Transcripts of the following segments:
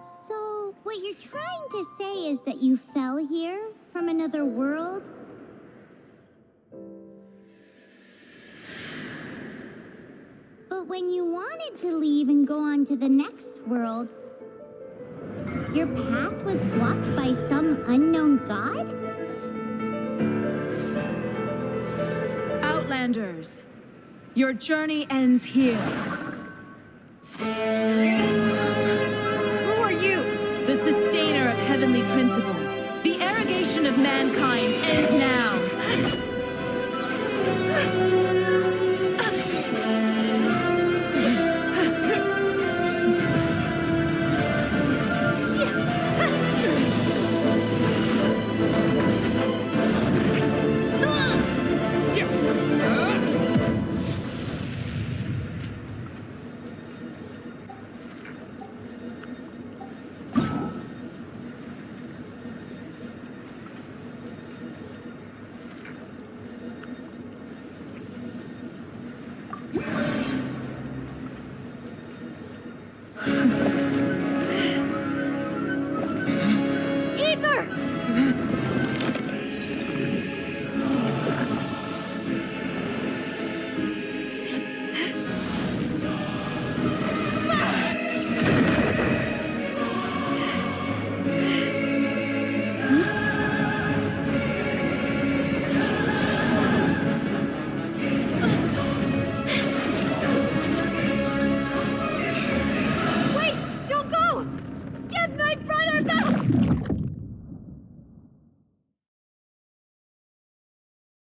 So, what you're trying to say is that you fell here from another world? But when you wanted to leave and go on to the next world, your path was blocked by some unknown god? Outlanders, your journey ends here. Who are you? The sustainer of heavenly principles. The arrogation of mankind ends now.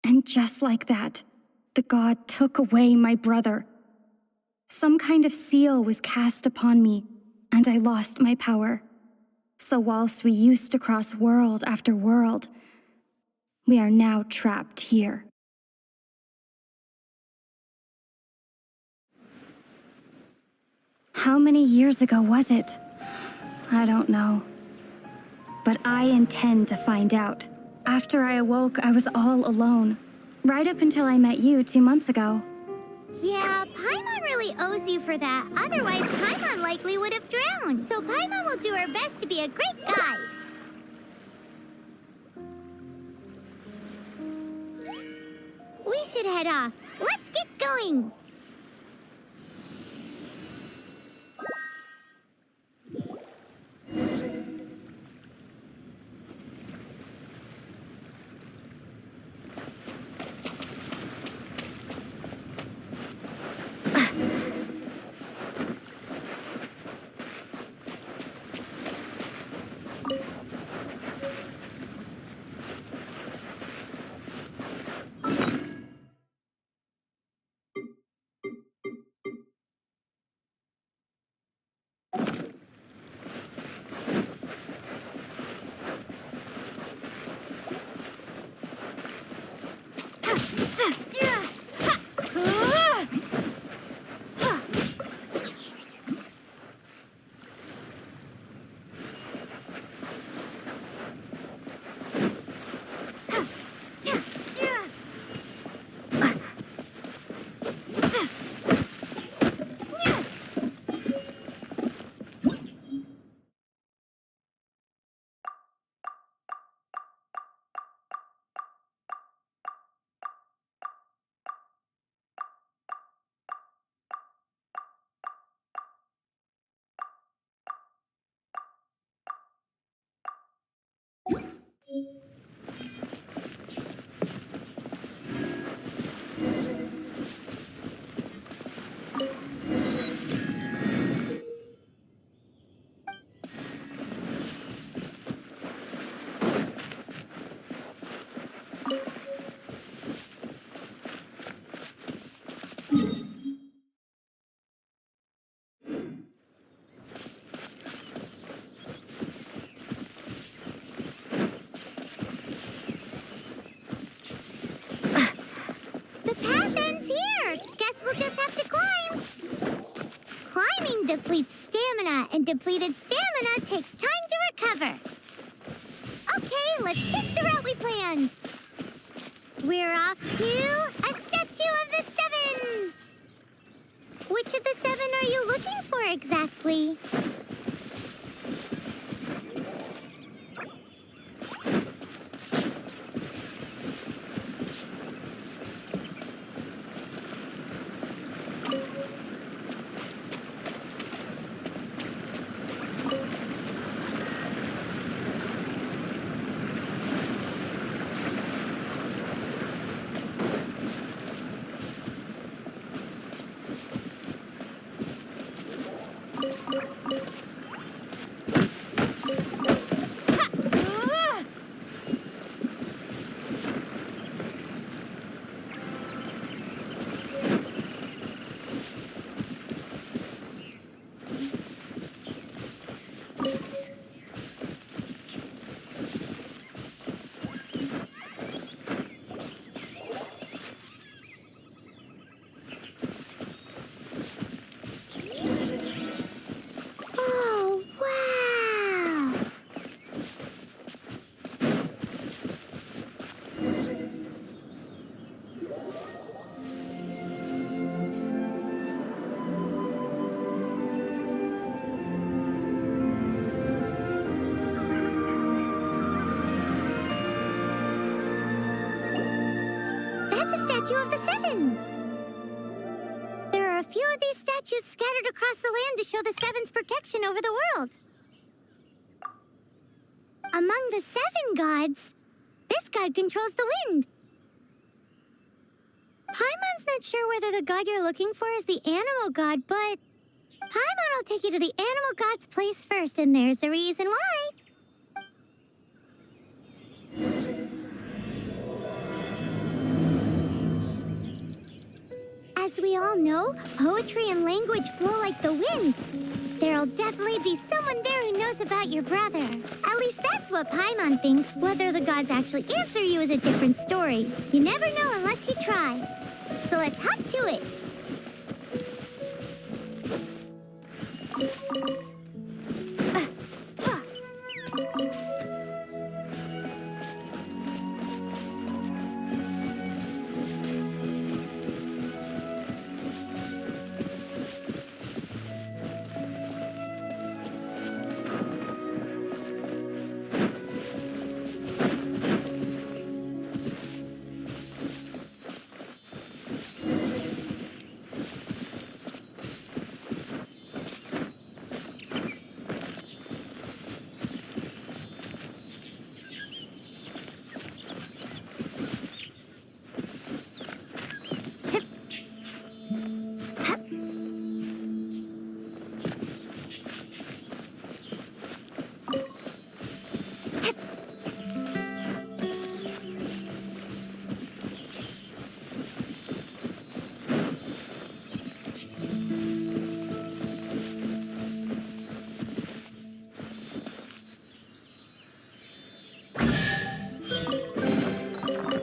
And just like that, the god took away my brother. Some kind of seal was cast upon me, and I lost my power. So whilst we used to cross world after world, we are now trapped here. How many years ago was it? I don't know. But I intend to find out. After I awoke, I was all alone. Right up until I met you 2 months ago. Yeah, Paimon really owes you for that. Otherwise, Paimon likely would have drowned. So Paimon will do her best to be a great guide. We should head off. Let's get going. Depletes stamina, and depleted stamina takes time to recover. Okay, let's take the route we planned. We're off to a statue of the 7. Which of the 7 are you looking for exactly? That's a statue of the Seven. There are a few of these statues scattered across the land to show the Seven's protection over the world. Among the 7 gods, this god controls the wind. Paimon's not sure whether the god you're looking for is the animal god, but Paimon will take you to the animal god's place first, and there's the reason why. As we all know, poetry and language flow like the wind. There'll definitely be someone there who knows about your brother. At least that's what Paimon thinks. Whether the gods actually answer you is a different story. You never know unless you try. So let's hop to it.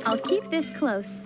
I'll keep this close.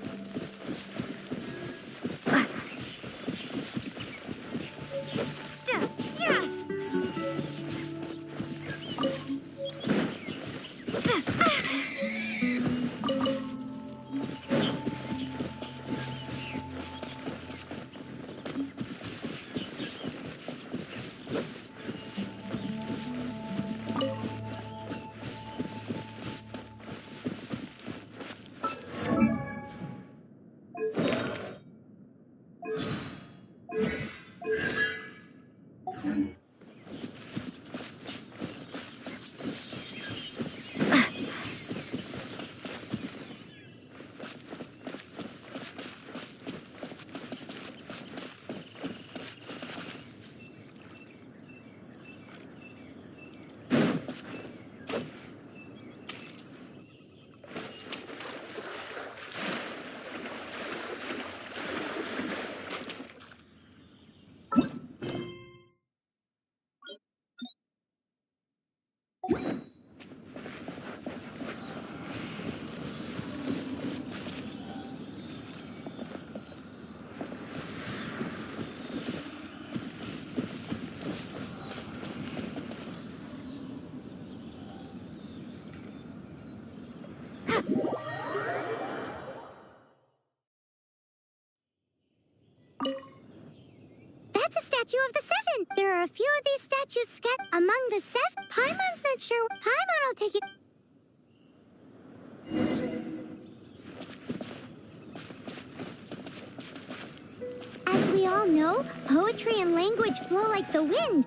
That's a statue of the Seven. There are a few of these statues scattered among the 7. Paimon's not sure. Paimon will take you. As we all know, poetry and language flow like the wind.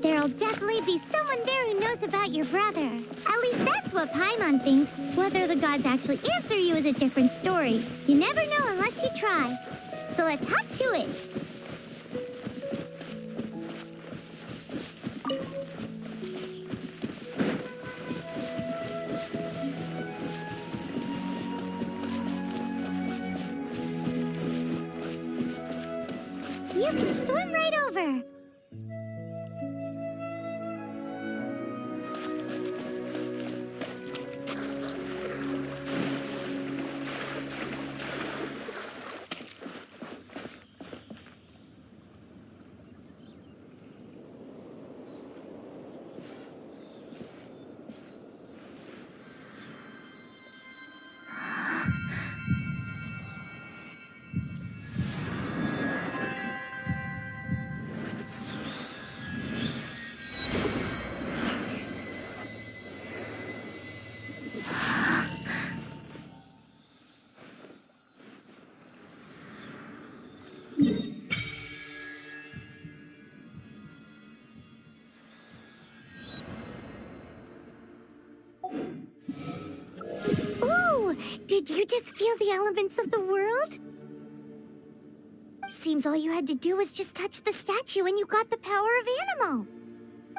There'll definitely be someone there who knows about your brother. At least that's what Paimon thinks. Whether the gods actually answer you is a different story. You never know unless you try. So let's hop to it. You can swim right over. Did you just feel the elements of the world? Seems all you had to do was just touch the statue and you got the power of Animo.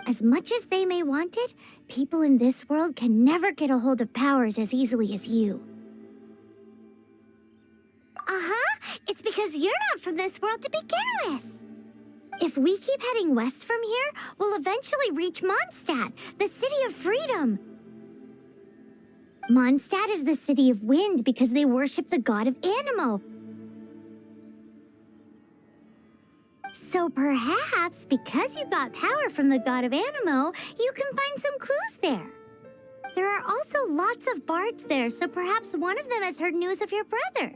As much as they may want it, people in this world can never get a hold of powers as easily as you. Uh-huh, it's because you're not from this world to begin with. If we keep heading west from here, we'll eventually reach Mondstadt, the city of freedom. Mondstadt is the city of wind because they worship the god of Animo. So perhaps, because you got power from the god of Animo, you can find some clues there. There are also lots of bards there, so perhaps one of them has heard news of your brother.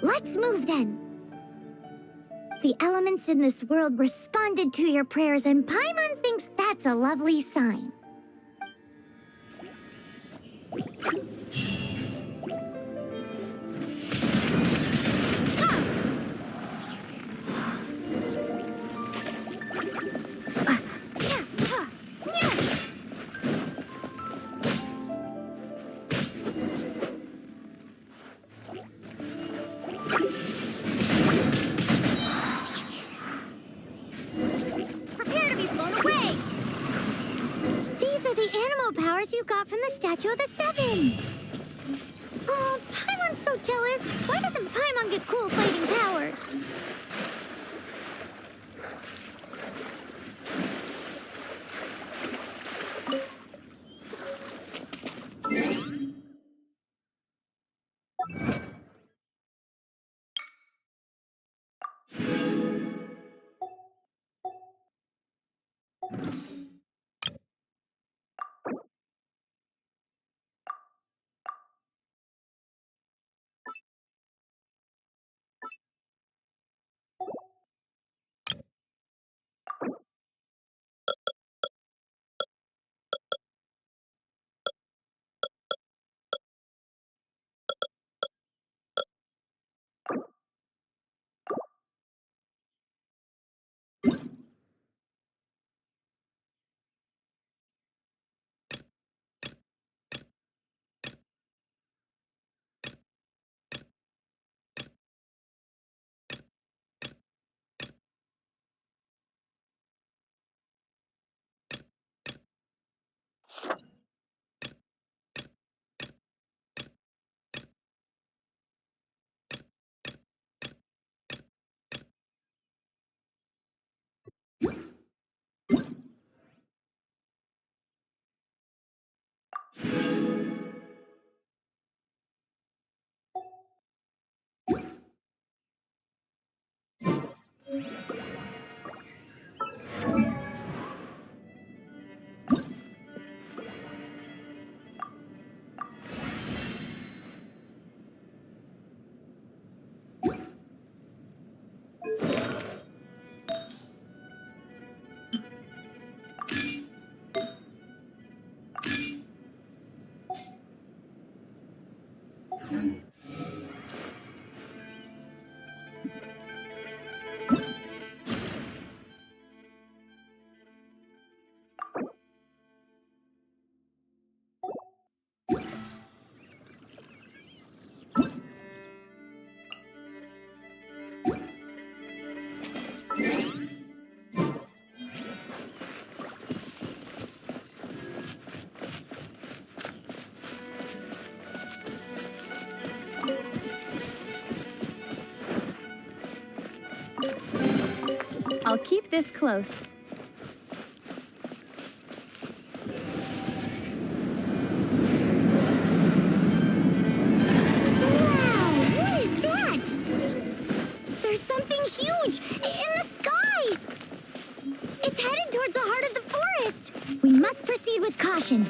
Let's move then. The elements in this world responded to your prayers, and Paimon thinks that's a lovely sign. You got from the Statue of the Seven. Oh, Paimon's so jealous. Why doesn't Paimon get cool fighting powers? I'll keep this close. Wow, what is that? There's something huge in the sky. It's headed towards the heart of the forest. We must proceed with caution.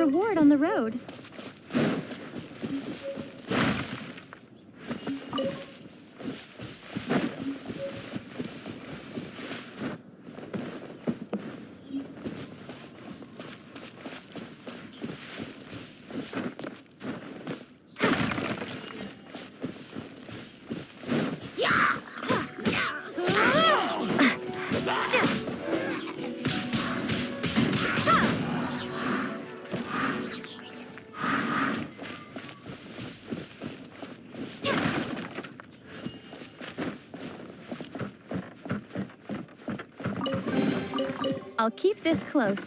reward on the road. I'll keep this close.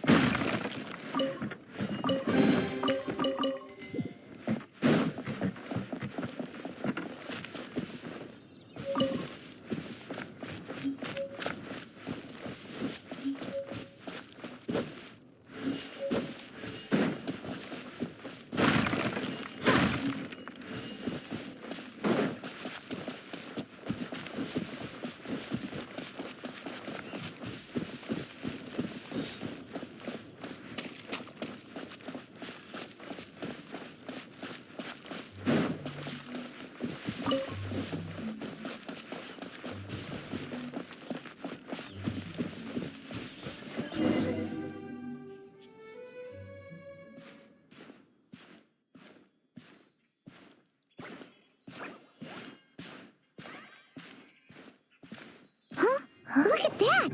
Look at that!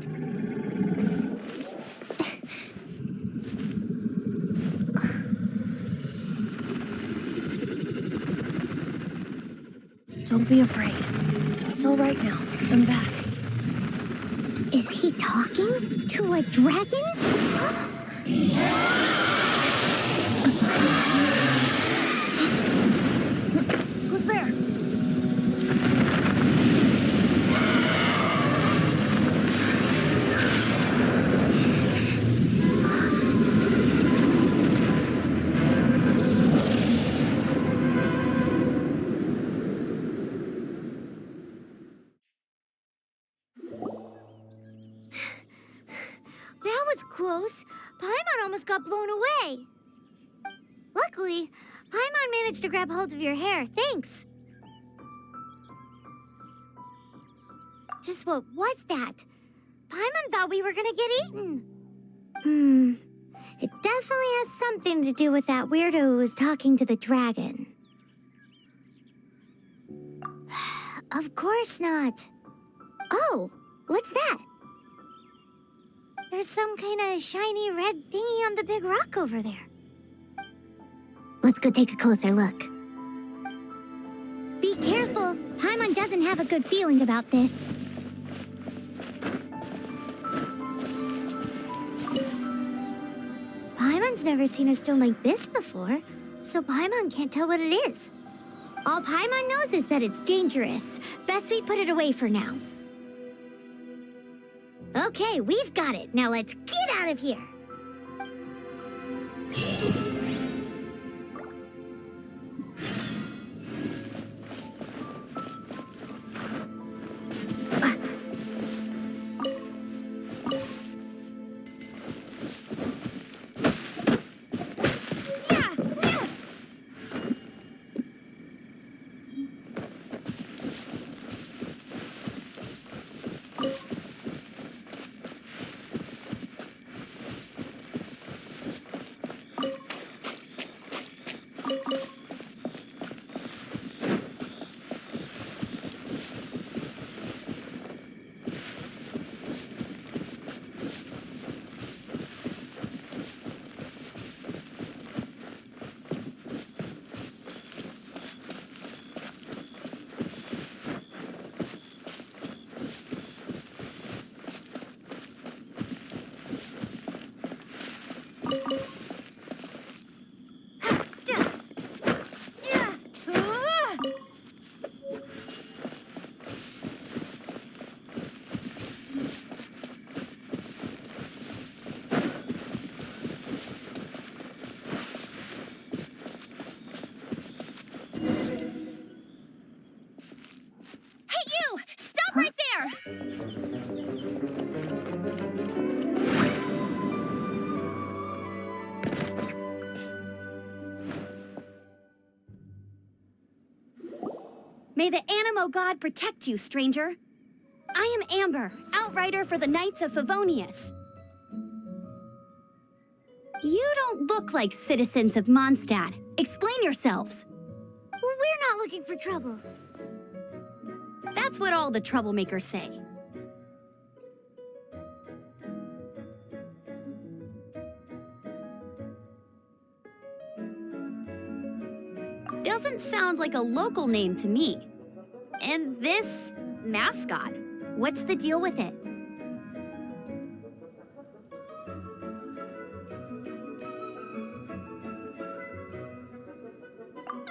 Don't be afraid. It's all right now. I'm back. Is he talking to a dragon? Who's there? That was close. Paimon almost got blown away. Luckily, Paimon managed to grab hold of your hair. Thanks. Just what was that? Paimon thought we were gonna get eaten. It definitely has something to do with that weirdo who was talking to the dragon. Of course not. Oh, what's that? There's some kind of shiny red thingy on the big rock over there. Let's go take a closer look. Be careful. Paimon doesn't have a good feeling about this. Paimon's never seen a stone like this before, so Paimon can't tell what it is. All Paimon knows is that it's dangerous. Best we put it away for now. Okay, we've got it. Now let's get out of here. May the Animo god protect you, stranger. I am Amber, outrider for the Knights of Favonius. You don't look like citizens of Mondstadt. Explain yourselves. We're not looking for trouble. That's what all the troublemakers say. Doesn't sound like a local name to me. And this mascot, what's the deal with it?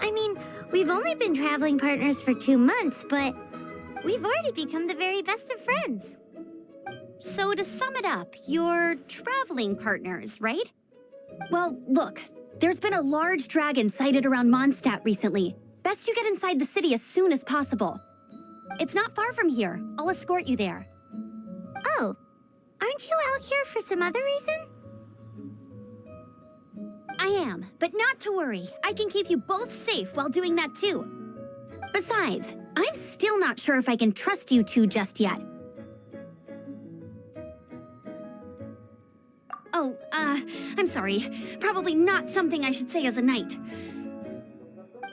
I mean, we've only been traveling partners for 2 months, but we've already become the very best of friends. So to sum it up, you're traveling partners, right? Well, look, there's been a large dragon sighted around Mondstadt recently. Best you get inside the city as soon as possible. It's not far from here. I'll escort you there. Oh, aren't you out here for some other reason? I am, but not to worry. I can keep you both safe while doing that too. Besides, I'm still not sure if I can trust you two just yet. Oh, I'm sorry. Probably not something I should say as a knight.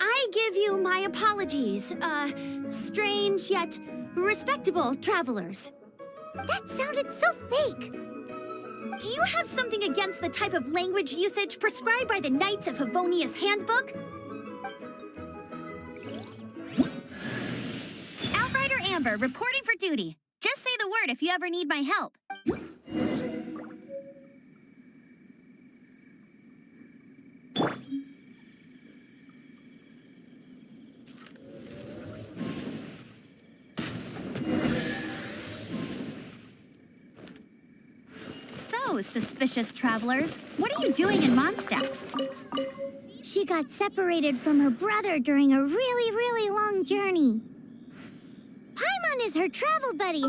I give you my apologies, strange yet respectable travelers. That sounded so fake. Do you have something against the type of language usage prescribed by the Knights of Favonius Handbook? Outrider Amber, reporting for duty. Just say the word if you ever need my help. So, suspicious travelers, what are you doing in Mondstadt? She got separated from her brother during a really, really long journey. Paimon is her travel buddy.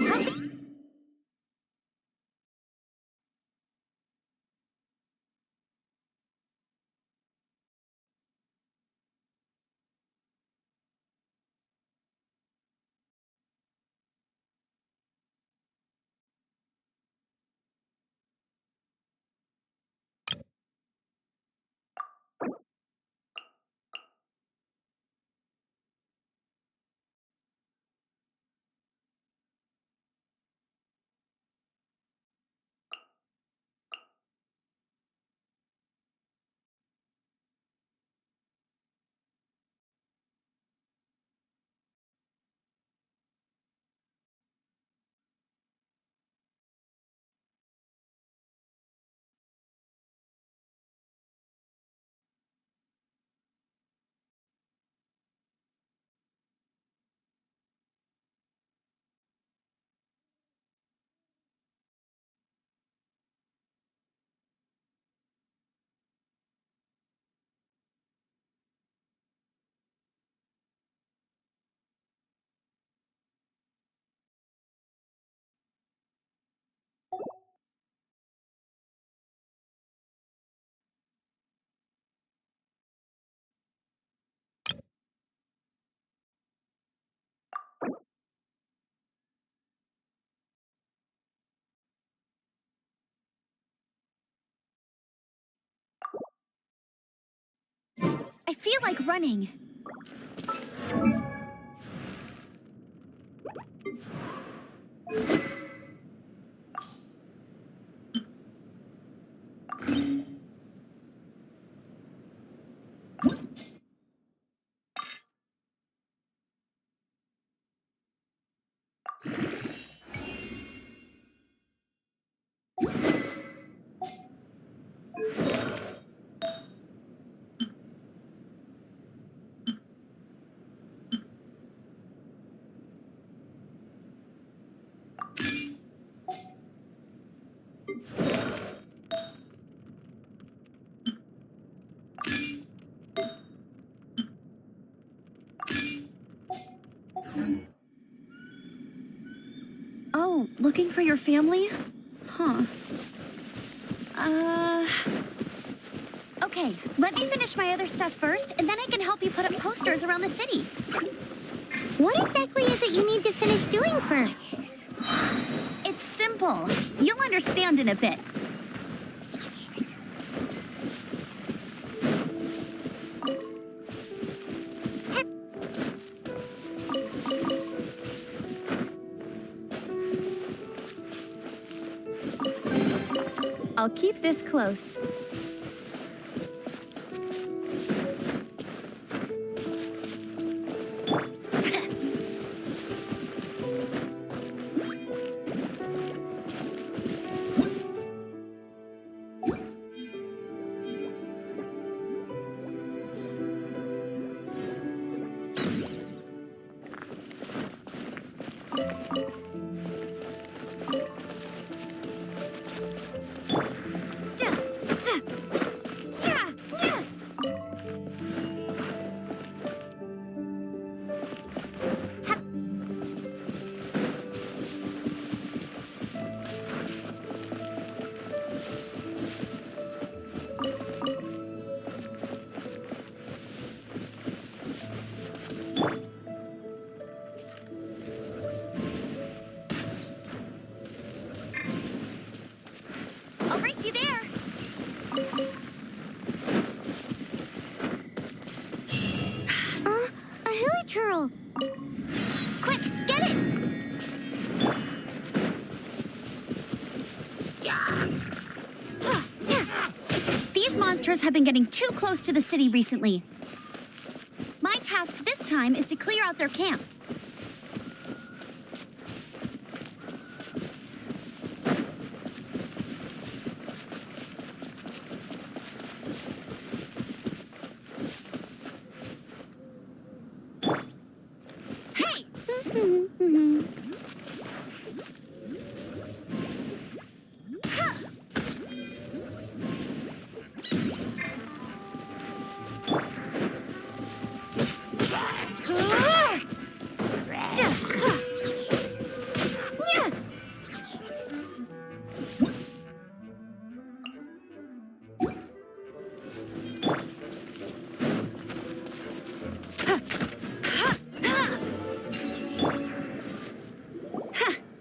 I feel like running. Oh, looking for your family? Huh. Okay, let me finish my other stuff first, and then I can help you put up posters around the city. What exactly is it you need to finish doing first? It's simple. You'll understand in a bit. I'll keep this close. I'll race you there. A hilichurl. Quick, get it! These monsters have been getting too close to the city recently. My task this time is to clear out their camp. Hey!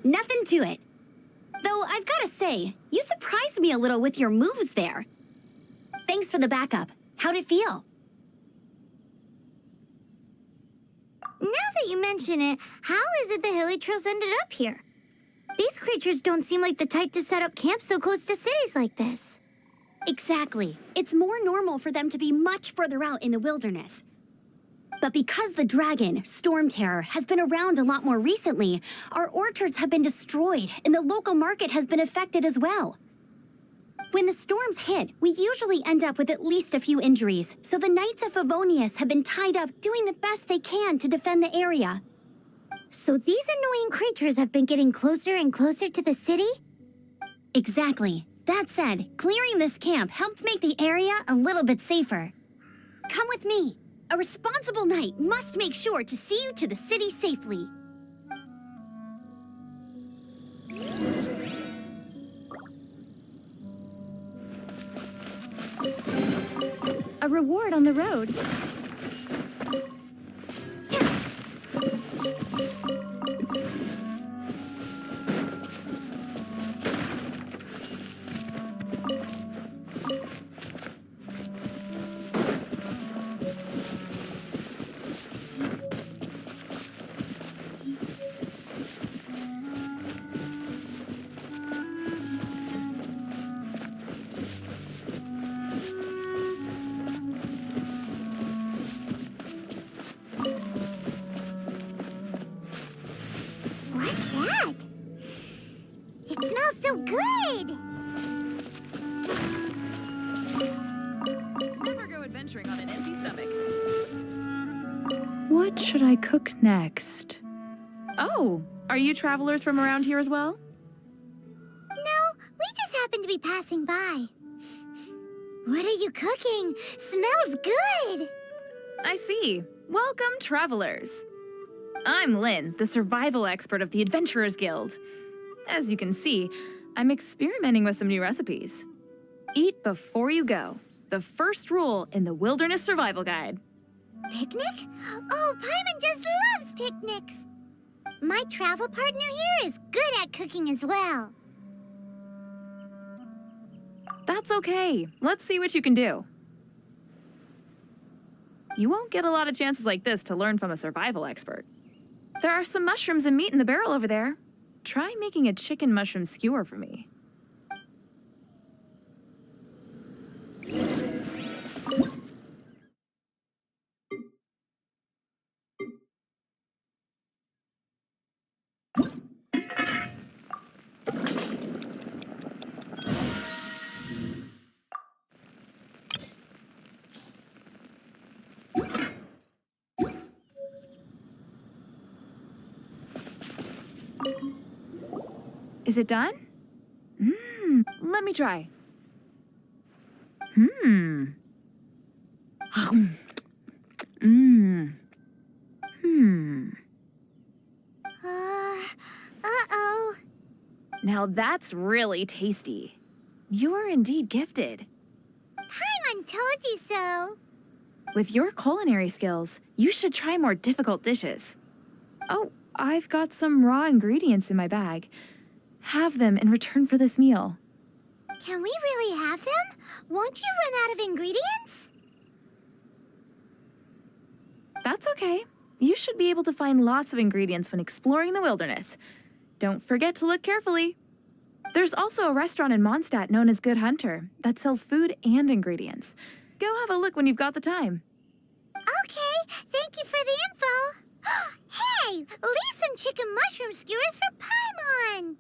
Nothing to it. Though I've got to say, you surprised me a little with your moves there. Thanks for the backup. How'd it feel? Now that you mention it, how is it the hilichurls ended up here? These creatures don't seem like the type to set up camp so close to cities like this. Exactly. It's more normal for them to be much further out in the wilderness. But because the dragon, Storm Terror, has been around a lot more recently, our orchards have been destroyed and the local market has been affected as well. When the storms hit, we usually end up with at least a few injuries, so the Knights of Favonius have been tied up doing the best they can to defend the area. So these annoying creatures have been getting closer and closer to the city? Exactly. That said, clearing this camp helped make the area a little bit safer. Come with me. A responsible knight must make sure to see you to the city safely. A reward on the road. What's that? It smells so good! Never go adventuring on an empty stomach. What should I cook next? Oh, are you travelers from around here as well? No, we just happened to be passing by. What are you cooking? Smells good! I see. Welcome, travelers. I'm Lynn, the survival expert of the Adventurers Guild. As you can see, I'm experimenting with some new recipes. Eat before you go. The first rule in the Wilderness Survival Guide. Picnic? Oh, Paimon just loves picnics. My travel partner here is good at cooking as well. That's okay. Let's see what you can do. You won't get a lot of chances like this to learn from a survival expert. There are some mushrooms and meat in the barrel over there. Try making a chicken mushroom skewer for me. Is it done? Let me try. Mmm. Uh-oh. Now that's really tasty. You're indeed gifted. Paimon told you so. With your culinary skills, you should try more difficult dishes. Oh, I've got some raw ingredients in my bag. Have them in return for this meal. Can we really have them? Won't you run out of ingredients? That's okay. You should be able to find lots of ingredients when exploring the wilderness. Don't forget to look carefully. There's also a restaurant in Mondstadt known as Good Hunter that sells food and ingredients. Go have a look when you've got the time. Okay, thank you for the info. Hey, leave some chicken mushroom skewers for Paimon.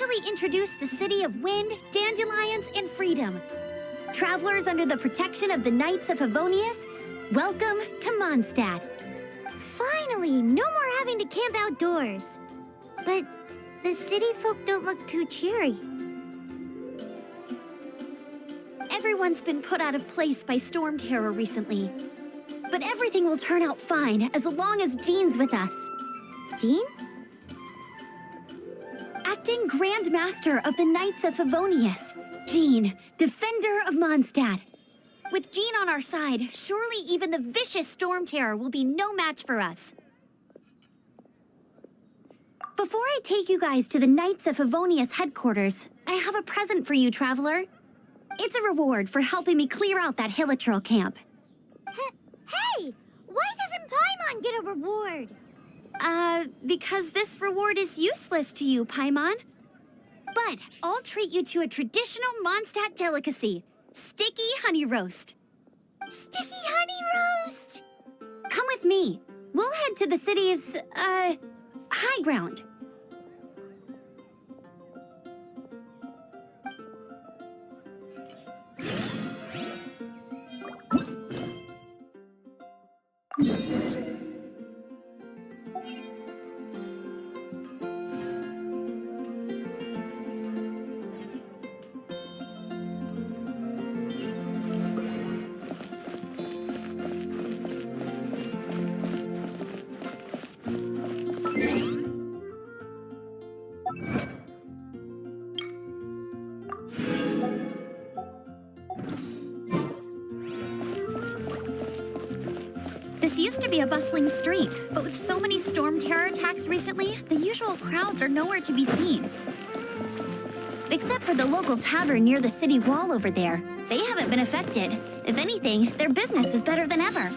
officially introduce the city of wind, dandelions, and freedom. Travelers under the protection of the Knights of Favonius, welcome to Mondstadt. Finally, no more having to camp outdoors. But the city folk don't look too cheery. Everyone's been put out of place by storm terror recently. But everything will turn out fine as long as Jean's with us. Jean? Acting Grand Master of the Knights of Favonius, Jean, Defender of Mondstadt. With Jean on our side, surely even the vicious storm terror will be no match for us. Before I take you guys to the Knights of Favonius headquarters, I have a present for you, Traveler. It's a reward for helping me clear out that Hilichurl camp. Hey! Why doesn't Paimon get a reward? Because this reward is useless to you, Paimon. But I'll treat you to a traditional Mondstadt delicacy, sticky honey roast. Sticky honey roast! Come with me. We'll head to the city's, high ground. This used to be a bustling street, but with so many storm terror attacks recently, the usual crowds are nowhere to be seen. Except for the local tavern near the city wall over there. They haven't been affected. If anything, their business is better than ever.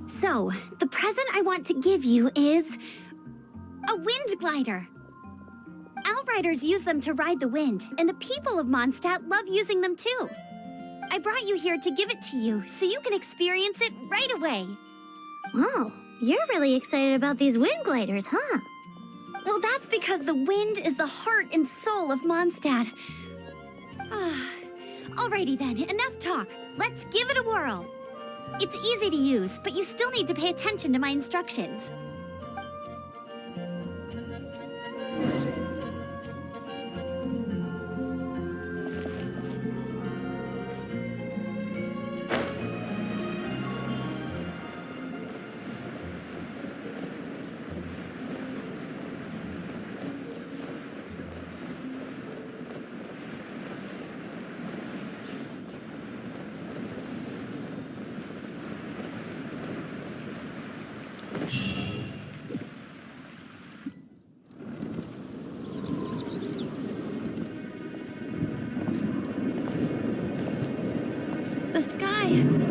So, the present I want to give you is a wind glider. Outriders use them to ride the wind, and the people of Mondstadt love using them too. I brought you here to give it to you so you can experience it right away. Oh, you're really excited about these wind gliders, huh? Well, that's because the wind is the heart and soul of Mondstadt. Alrighty then, enough talk. Let's give it a whirl. It's easy to use, but you still need to pay attention to my instructions. The sky.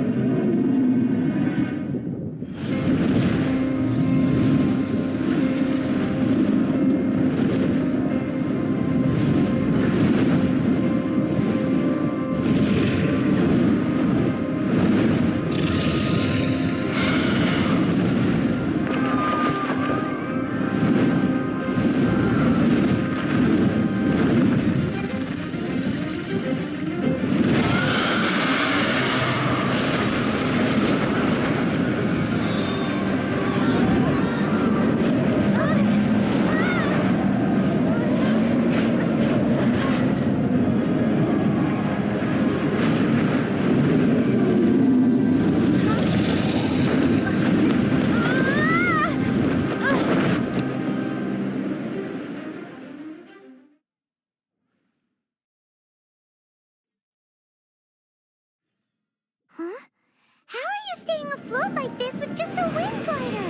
float like this with just a wind glider.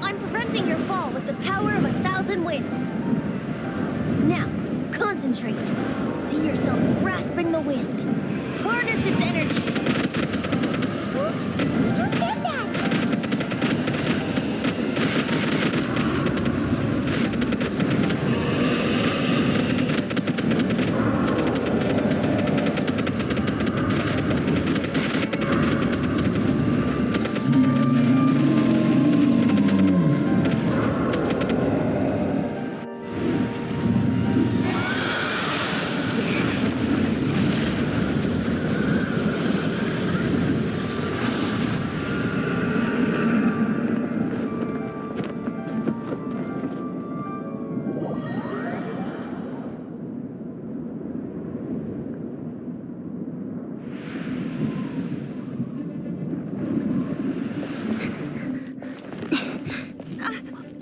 I'm preventing your fall with the power of 1,000 winds. Now, concentrate. See yourself grasping the wind. Harness its energy. Who said that?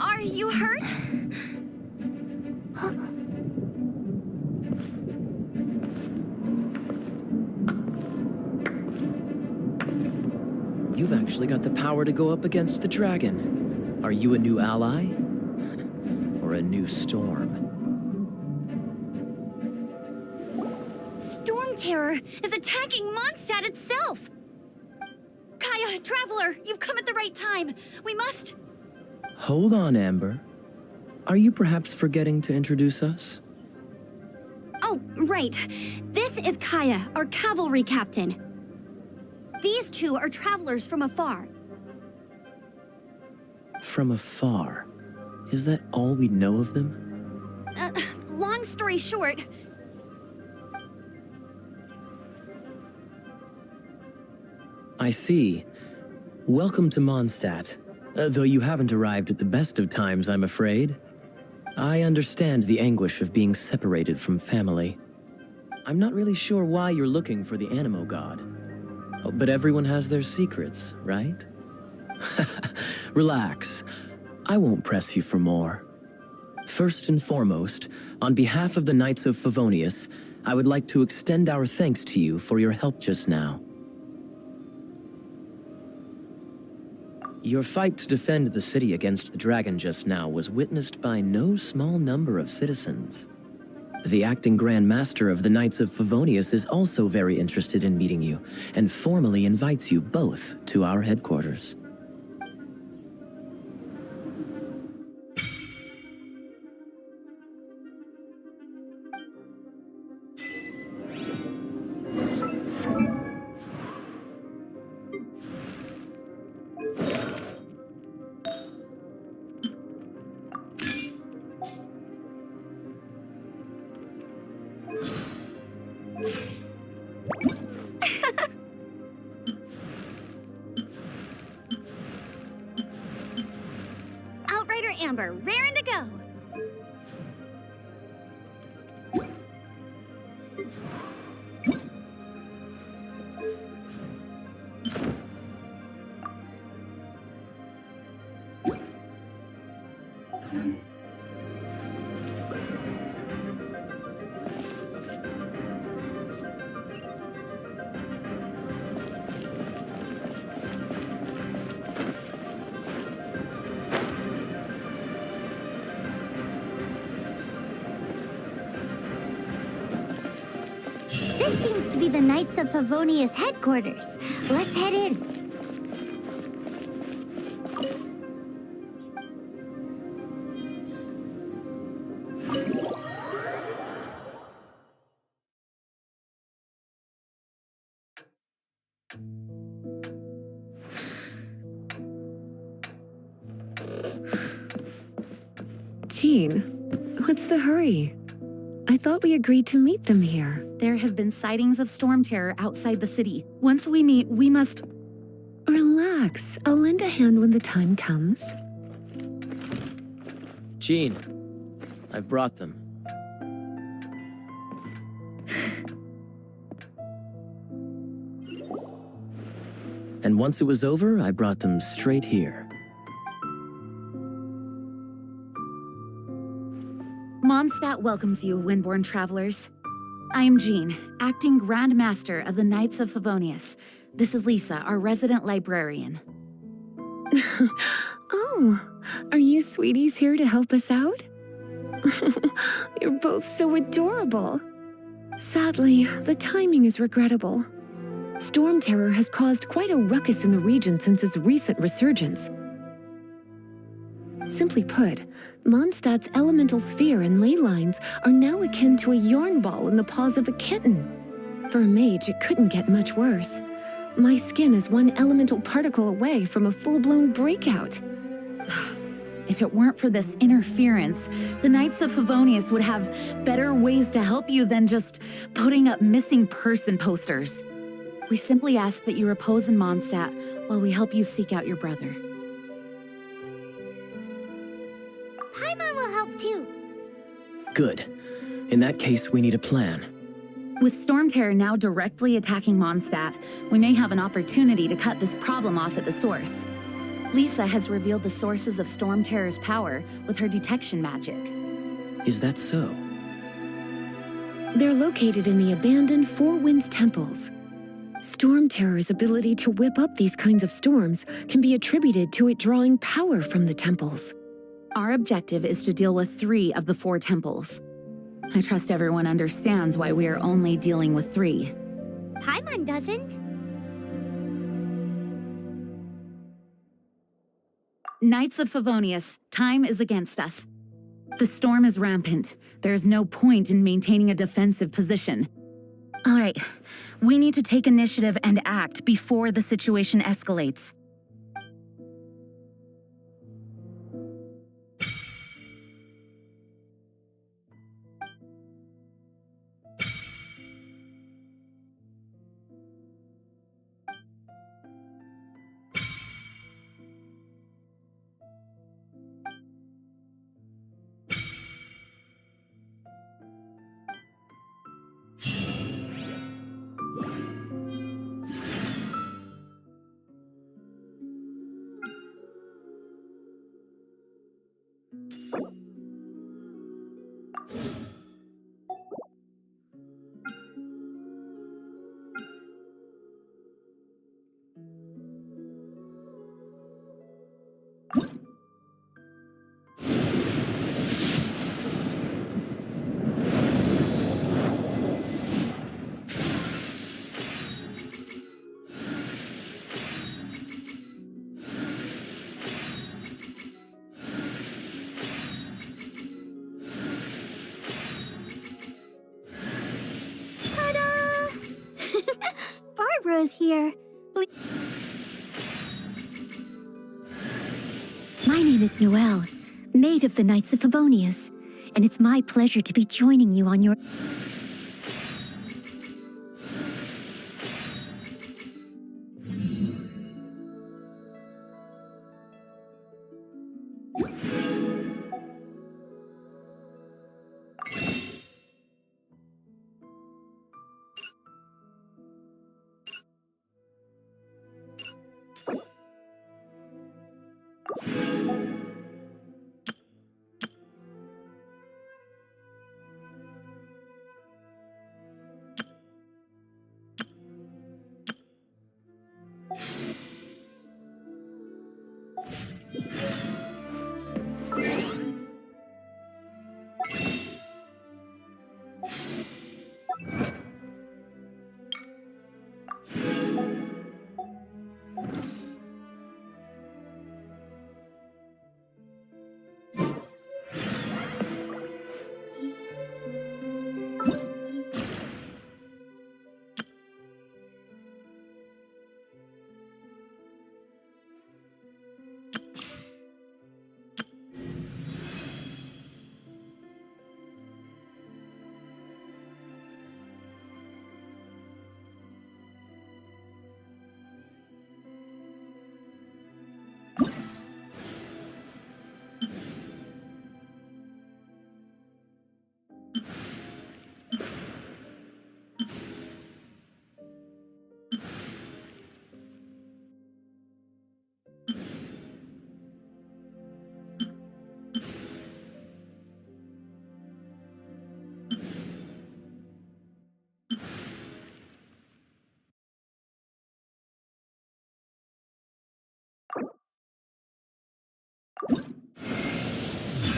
Are you hurt? You've actually got the power to go up against the dragon. Are you a new ally? Or a new storm? Storm Terror is attacking Mondstadt itself! Kaya, Traveler, you've come at the right time. We must... Hold on, Amber. Are you perhaps forgetting to introduce us? Oh, right. This is Kaya, our cavalry captain. These two are travelers from afar. From afar. Is that all we know of them? Long story short, I see. Welcome to Mondstadt. Though you haven't arrived at the best of times, I'm afraid. I understand the anguish of being separated from family. I'm not really sure why you're looking for the Animo God. Oh, but everyone has their secrets, right? Relax. I won't press you for more. First and foremost, on behalf of the Knights of Favonius, I would like to extend our thanks to you for your help just now. Your fight to defend the city against the dragon just now was witnessed by no small number of citizens. The acting Grand Master of the Knights of Favonius is also very interested in meeting you, and formally invites you both to our headquarters. Outrider Amber, raring to go. This seems to be the Knights of Favonius headquarters. Let's head in. Jean, what's the hurry? I thought we agreed to meet them here. There have been sightings of storm terror outside the city. Once we meet, we must... Relax. I'll lend a hand when the time comes. Jean, I've brought them. And once it was over, I brought them straight here. Mondstadt welcomes you, Windborn travelers. I am Jean, acting Grand Master of the Knights of Favonius. This is Lisa, our resident librarian. Oh, are you sweeties here to help us out? You're both so adorable. Sadly, the timing is regrettable. Storm Terror has caused quite a ruckus in the region since its recent resurgence. Simply put, Mondstadt's elemental sphere and ley lines are now akin to a yarn ball in the paws of a kitten. For a mage, it couldn't get much worse. My skin is one elemental particle away from a full-blown breakout. If it weren't for this interference, the Knights of Favonius would have better ways to help you than just putting up missing person posters. We simply ask that you repose in Mondstadt while we help you seek out your brother. Paimon will help too. Good. In that case, we need a plan. With Storm Terror now directly attacking Mondstadt, we may have an opportunity to cut this problem off at the source. Lisa has revealed the sources of Storm Terror's power with her detection magic. Is that so? They're located in the abandoned Four Winds temples. Storm Terror's ability to whip up these kinds of storms can be attributed to it drawing power from the temples. Our objective is to deal with 3 of the 4 temples. I trust everyone understands why we are only dealing with 3. Paimon doesn't. Knights of Favonius, time is against us. The storm is rampant. There's no point in maintaining a defensive position. All right, we need to take initiative and act before the situation escalates. Barbara's here. My name is Noelle, maid of the Knights of Favonius, and it's my pleasure to be joining you on your...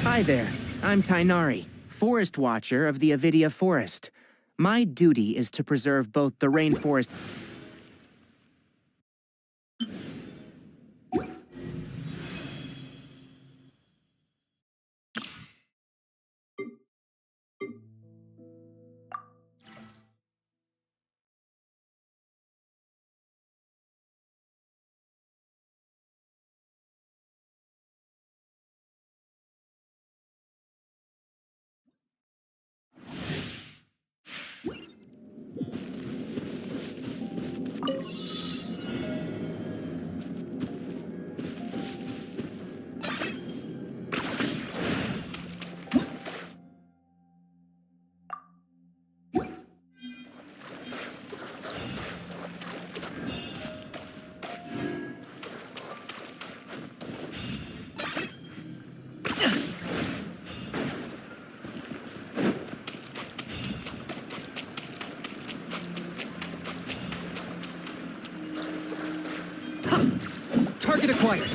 Hi there, I'm Tainari, Forest Watcher of the Avidia Forest. My duty is to preserve both the rainforest... Target acquired.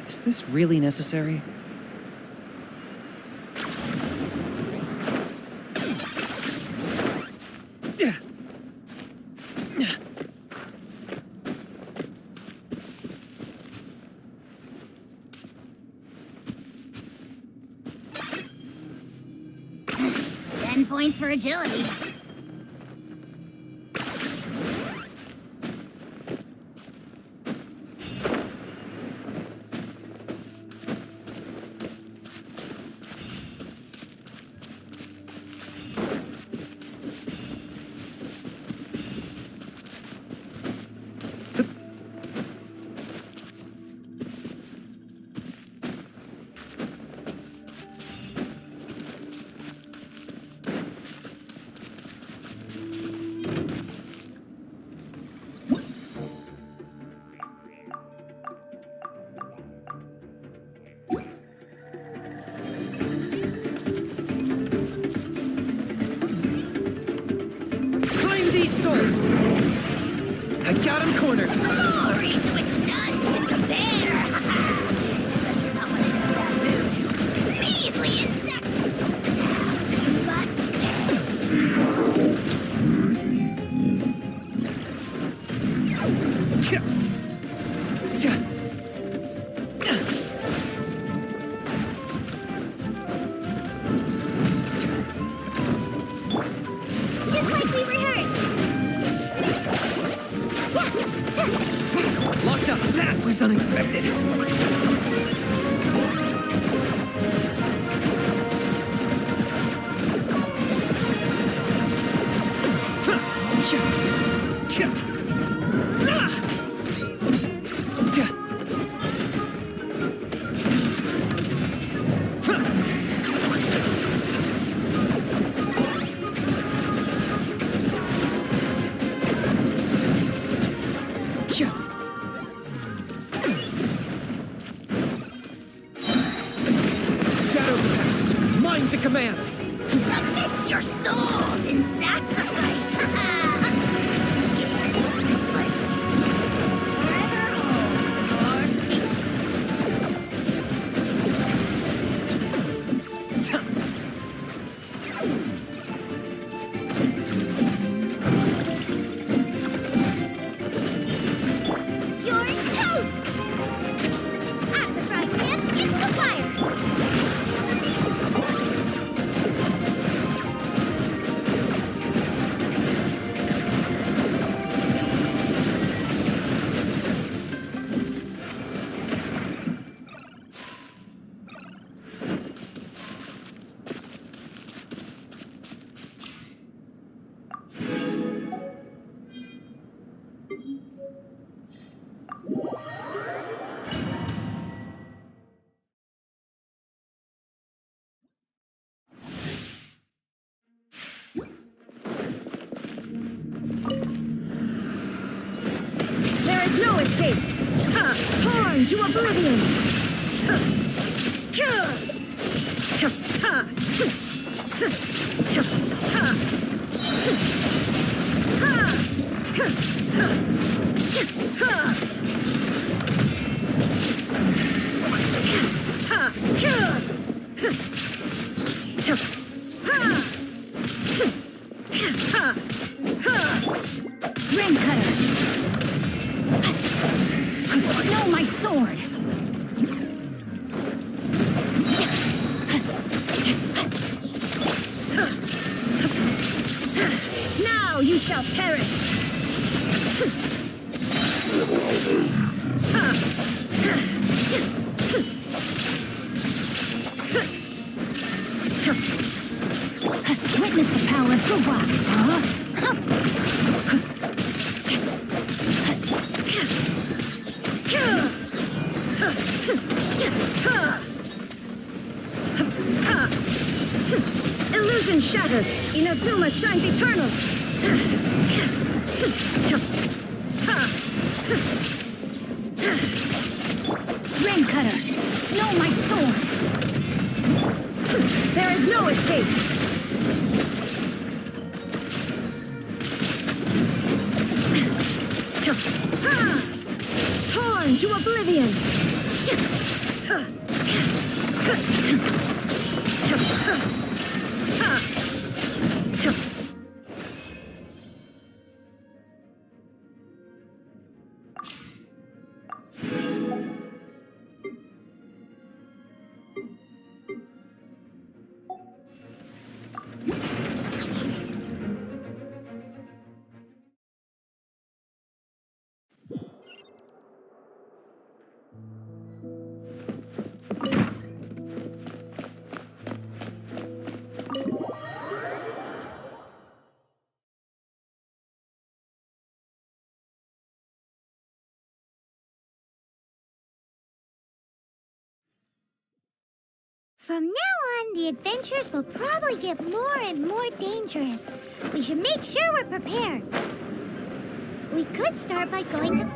Is this really necessary? Points for agility. I got him cornered! Glory to its none in the bear! Such not what it is that mood. Measly insects! Now just like we rehearsed! Locked up. That was unexpected. To command! Submit your souls in sacrifice! Forever hold your peace. You're toast! At the frying pan, it's the fire! escape! Ha! Torn to oblivion! Ha! Ha! Ha! Ring cutter! No, my sword! Now you shall perish! Witness the power of Buona! Illusion shattered! Inazuma shines eternal! Ring cutter! No, my sword! There is no escape! Torn to oblivion! From now on, the adventures will probably get more and more dangerous. We should make sure we're prepared. We could start by going to...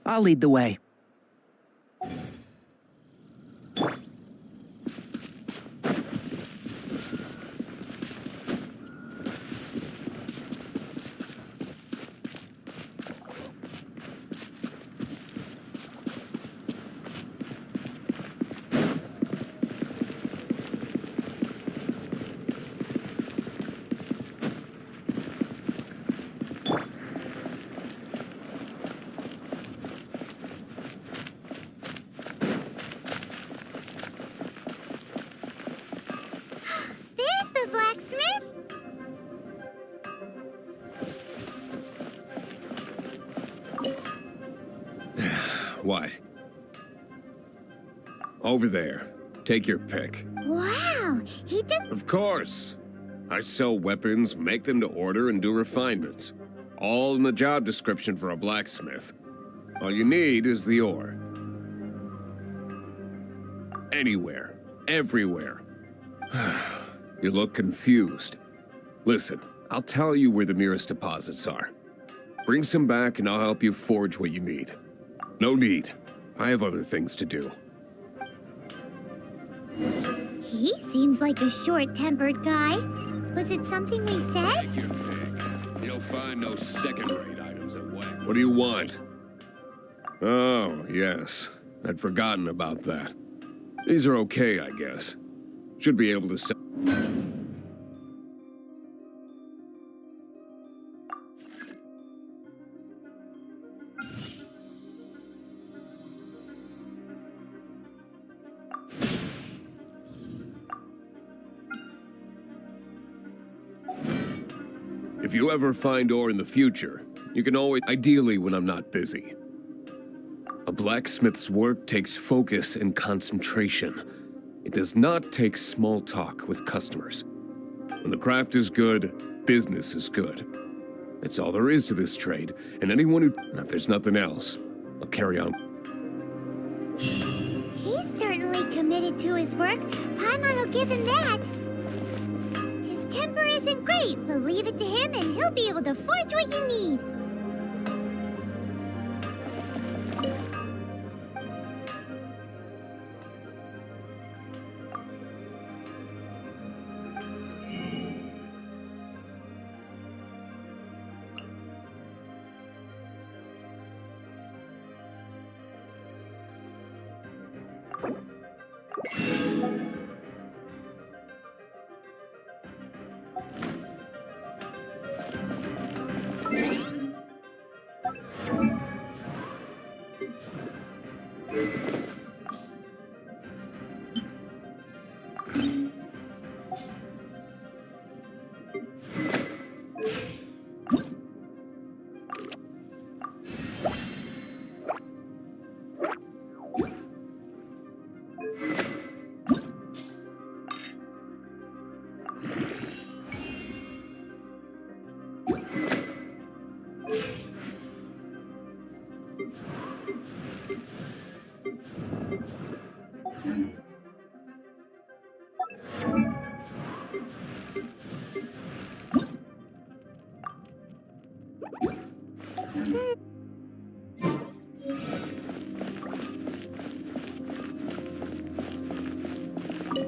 I'll lead the way. There's the blacksmith. What? Over there. Take your pick. Wow, he did. Of course. I sell weapons, make them to order, and do refinements. All in the job description for a blacksmith. All you need is the ore. Anywhere. Everywhere. You look confused. Listen, I'll tell you where the nearest deposits are. Bring some back and I'll help you forge what you need. No need. I have other things to do. He seems like a short-tempered guy. Was it something we said? Take your pick. You'll find no second-rate items at Wang. What do you want? Oh, yes. I'd forgotten about that. These are okay, I guess. Should be able to sell. If you ever find ore in the future, you can always, ideally when I'm not busy. A blacksmith's work takes focus and concentration. It does not take small talk with customers. When the craft is good, business is good. That's all there is to this trade, and anyone who, if there's nothing else, I'll carry on. He's certainly committed to his work. Paimon will give him that. His temper isn't great, but leave it to him and he'll be able to forge what you need.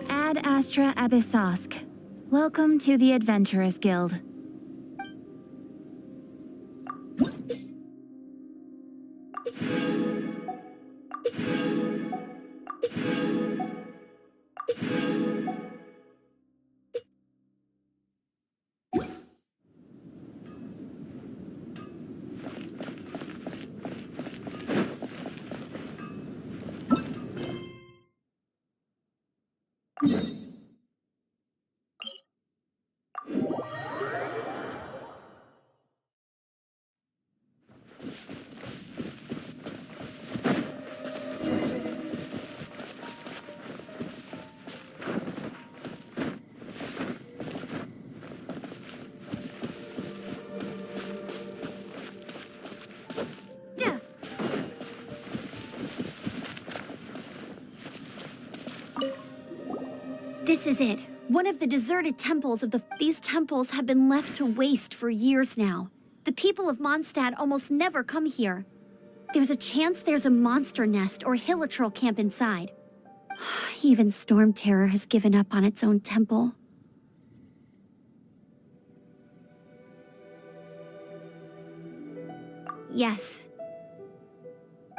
Ad Astra Abyssosk. Welcome to the Adventurers Guild. This is it. One of the deserted temples of These temples have been left to waste for years now. The people of Mondstadt almost never come here. There's a chance there's a monster nest or hilitrol camp inside. Even Storm Terror has given up on its own temple. Yes.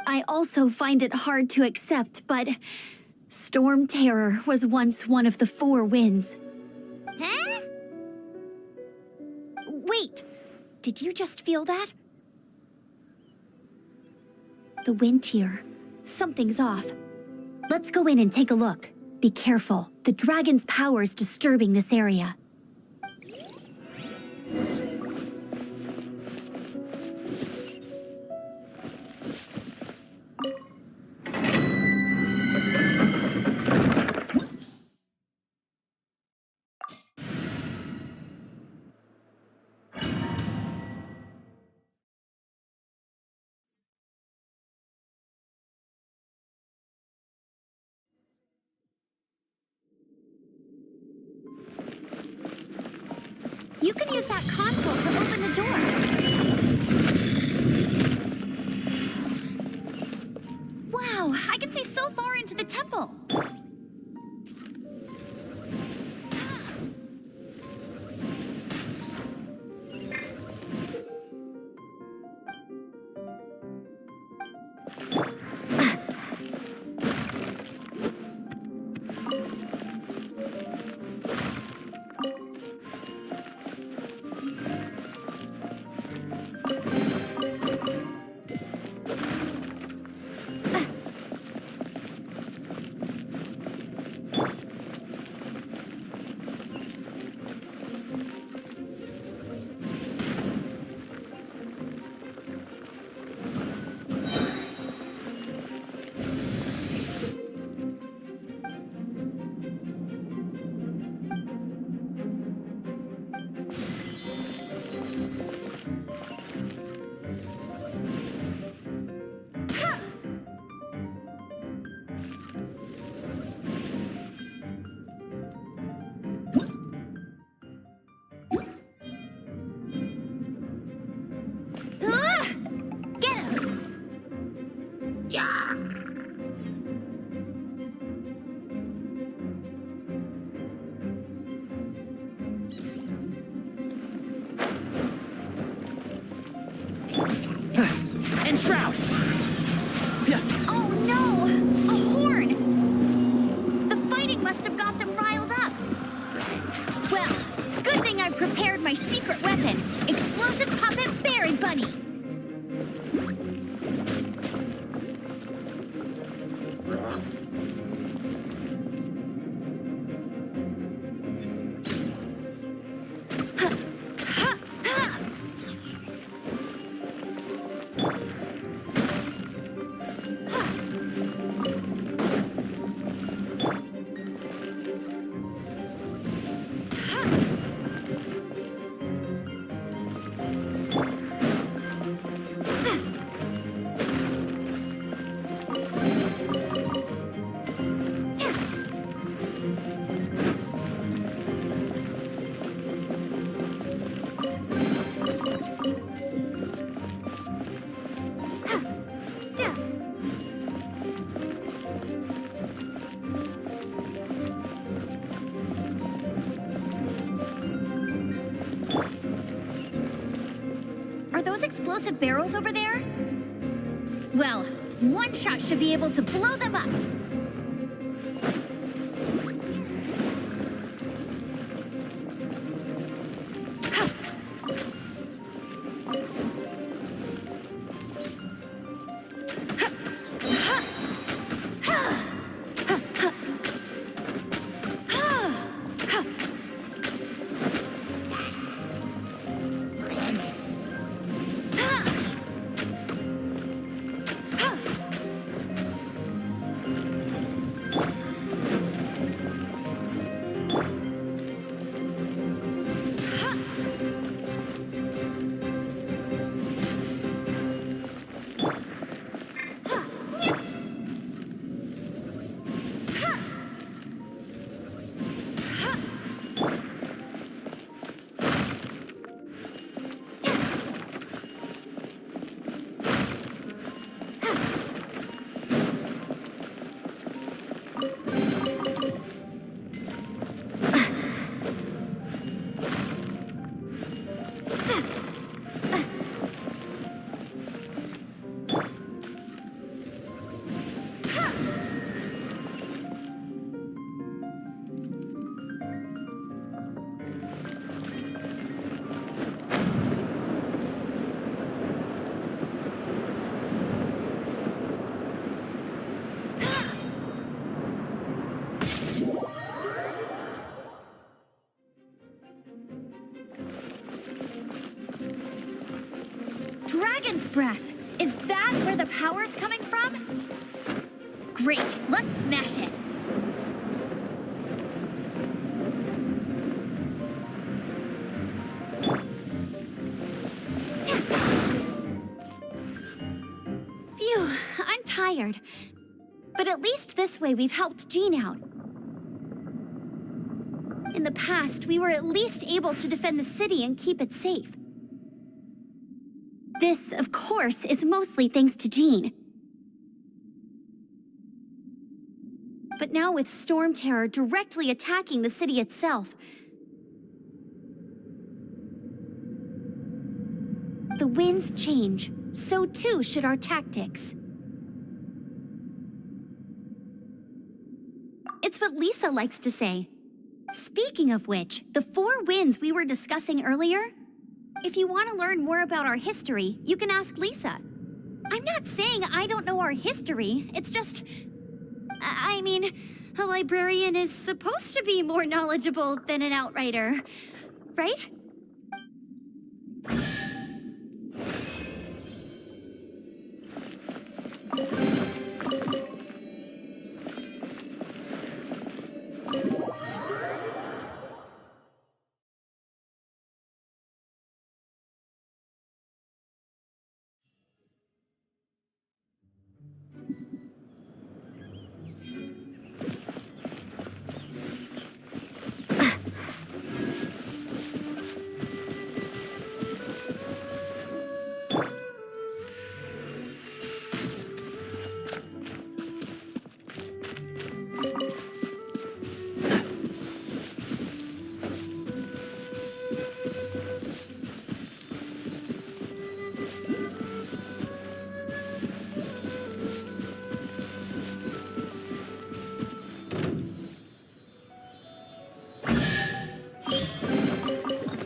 I also find it hard to accept, but Storm Terror was once one of the 4 winds. Huh? Wait, did you just feel that? The wind here. Something's off. Let's go in and take a look. Be careful. The dragon's power is disturbing this area. You can use that console to open the door. Wow, I can see so far into the temple. Shroud! Oh no! A horn! The fighting must have got them riled up. Well, good thing I prepared my secret weapon, explosive puppet Berry Bunny. Are those explosive barrels over there? Well, one shot should be able to blow them up. dragon's breath! Is that where the power's coming from? Great, let's smash it! Phew, I'm tired. But at least this way we've helped Jean out. In the past, we were at least able to defend the city and keep it safe. This, of course, is mostly thanks to Jean. But now with Storm Terror directly attacking the city itself, the winds change, so too should our tactics. It's what Lisa likes to say. Speaking of which, the 4 winds we were discussing earlier, if you want to learn more about our history, you can ask Lisa. I'm not saying I don't know our history, it's just... I mean, a librarian is supposed to be more knowledgeable than an outrider, right?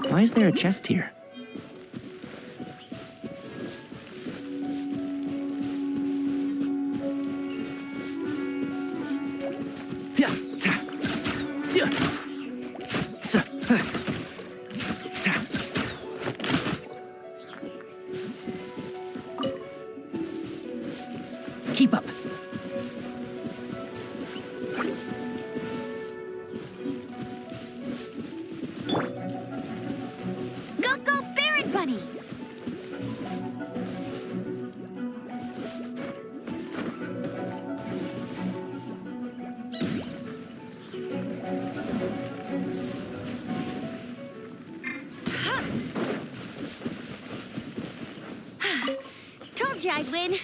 Why is there a chest here? Keep up. Go, Baron Bunny! Told you I'd win.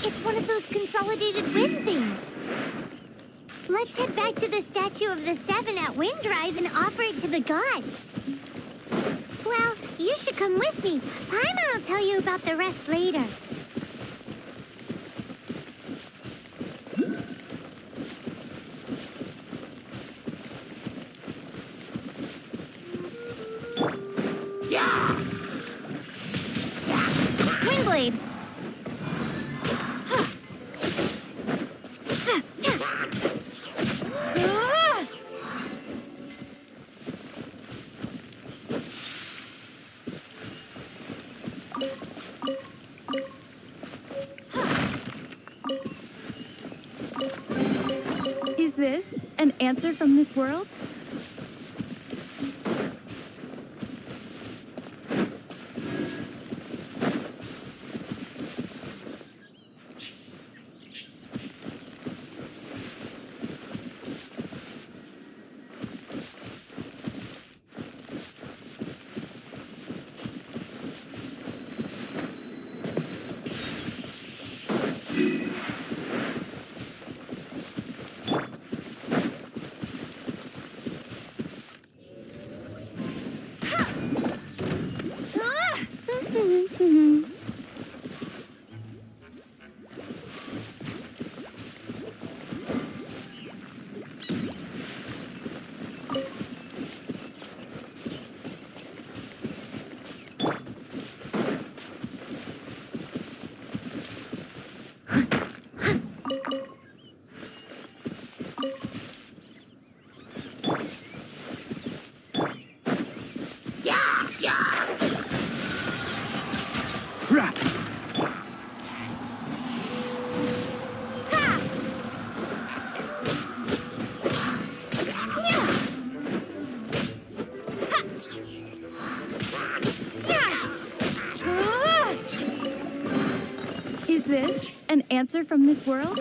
It's one of those consolidated wind things. Let's head back to the statue of the 7 at Windrise and offer it to the gods. Well, you should come with me. Paimon will tell you about the rest later. Windblade! Is this an answer from this world? Is this an answer from this world?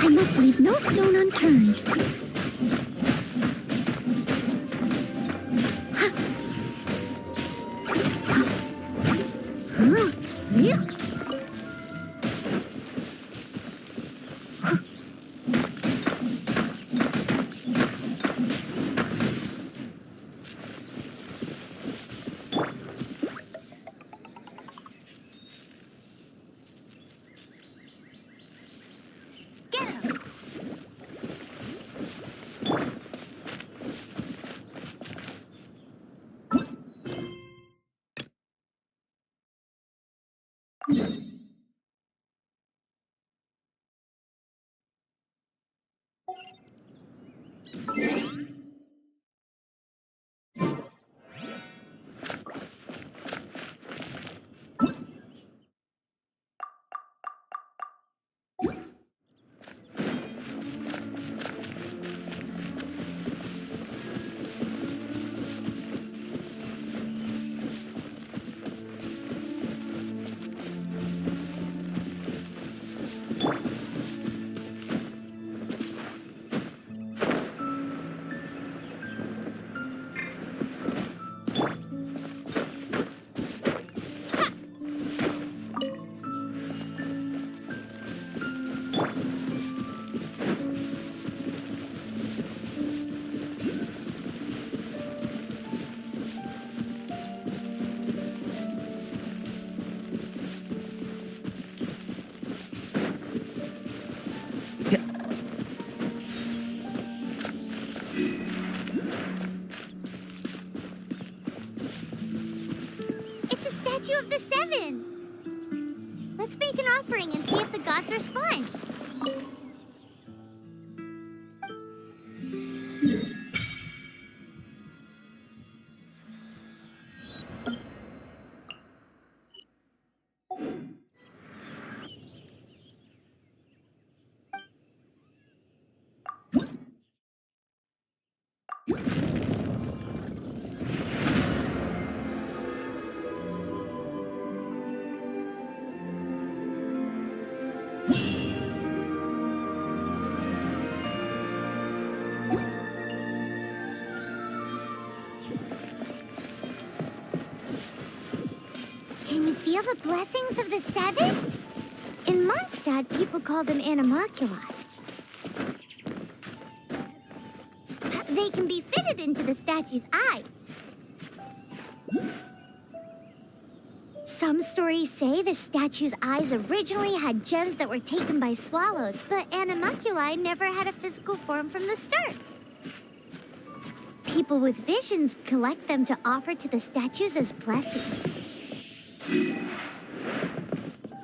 I must leave no stone unturned. Statue of the Seven! Let's make an offering and see if the gods respond. Feel the blessings of the Seven? In Mondstadt, people call them animalculi. They can be fitted into the statue's eyes. Some stories say the statue's eyes originally had gems that were taken by swallows, but animalculi never had a physical form from the start. People with visions collect them to offer to the statues as blessings.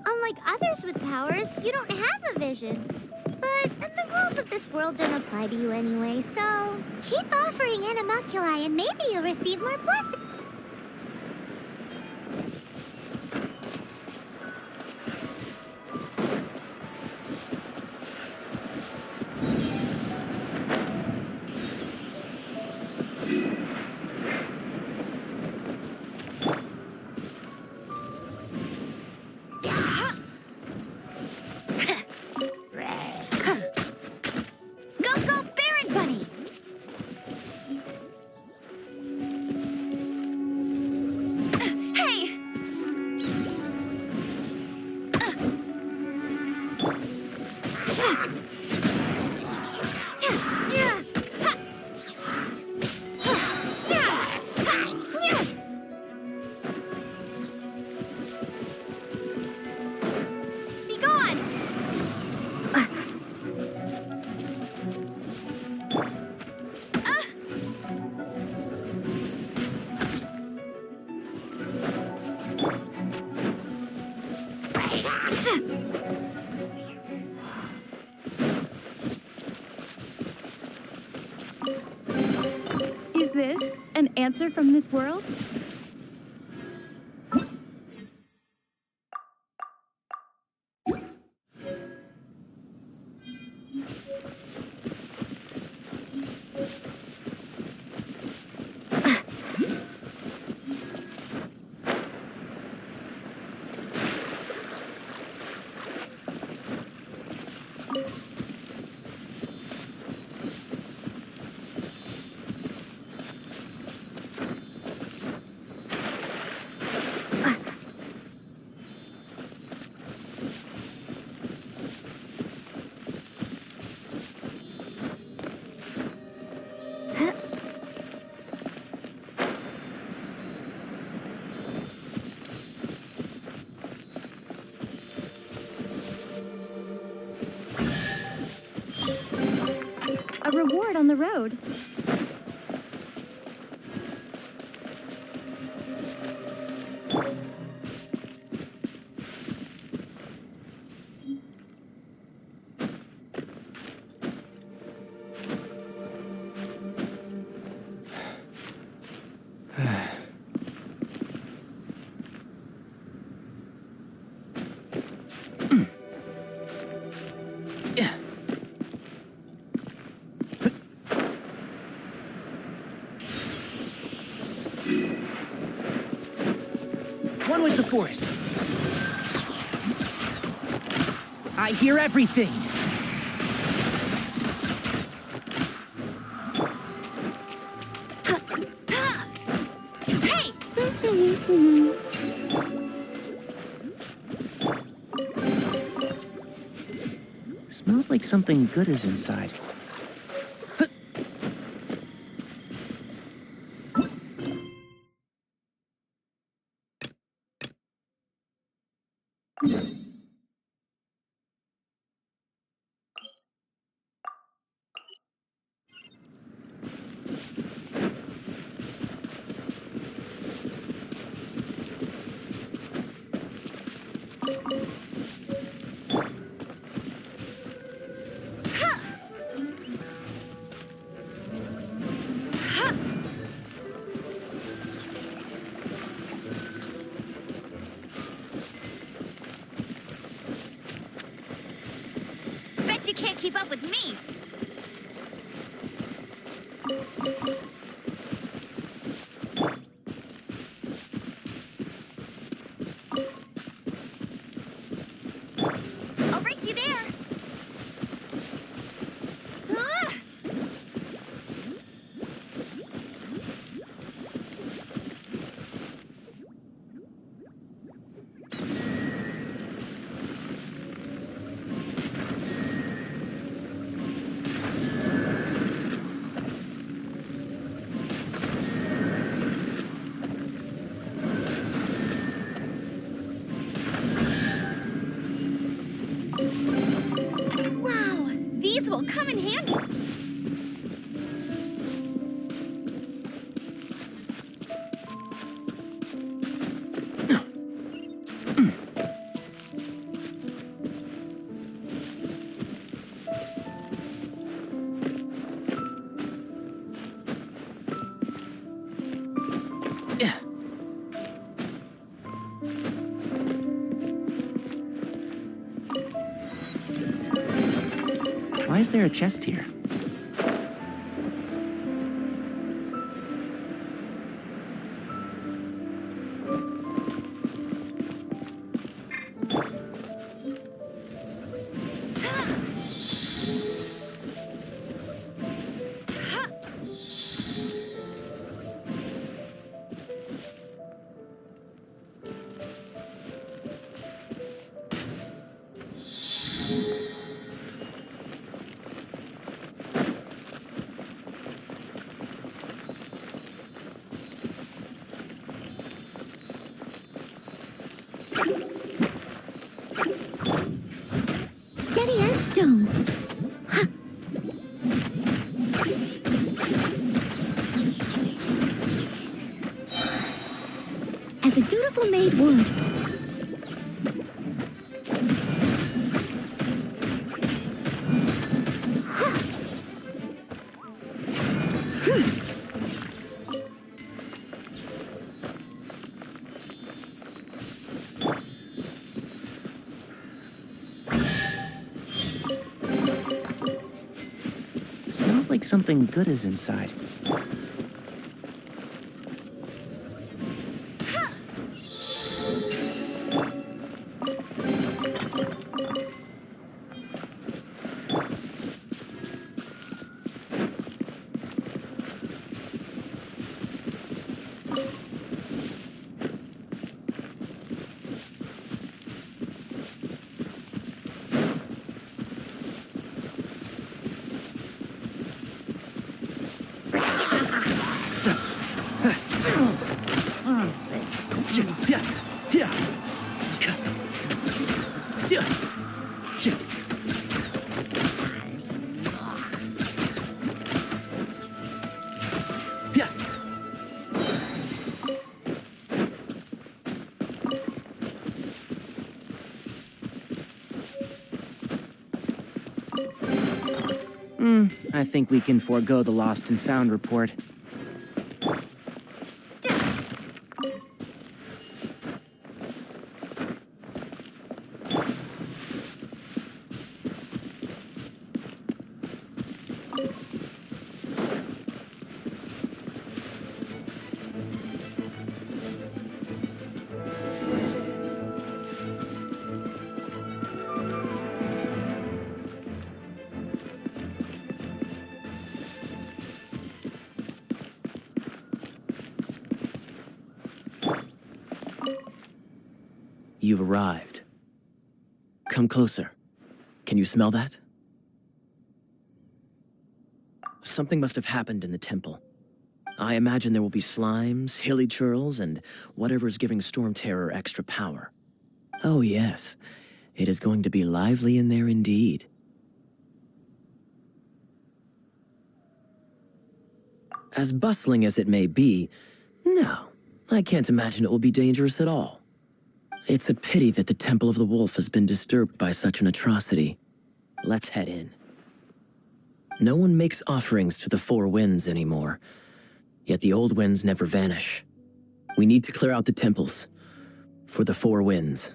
Unlike others with powers, you don't have a vision. But the rules of this world don't apply to you anyway, so keep offering animalculi and maybe you'll receive more blessings. answer from this world? A reward on the road. One with the forest. I hear everything. Hey! Smells like something good is inside. Bet you can't keep up with me! I'll race you there! Ah! Wow, these will come in handy. Why is there a chest here? Steady as stone. Huh. As a dutiful maid would. Huh. like something good is inside. I think we can forego the lost and found report. You've arrived. Come closer. Can you smell that? Something must have happened in the temple. I imagine there will be slimes, hilly churls, and whatever's giving Storm Terror extra power. Oh yes, it is going to be lively in there indeed. As bustling as it may be, no, I can't imagine it will be dangerous at all. It's a pity that the Temple of the Wolf has been disturbed by such an atrocity. Let's head in. No one makes offerings to the Four Winds anymore, yet the old winds never vanish. We need to clear out the temples for the Four Winds.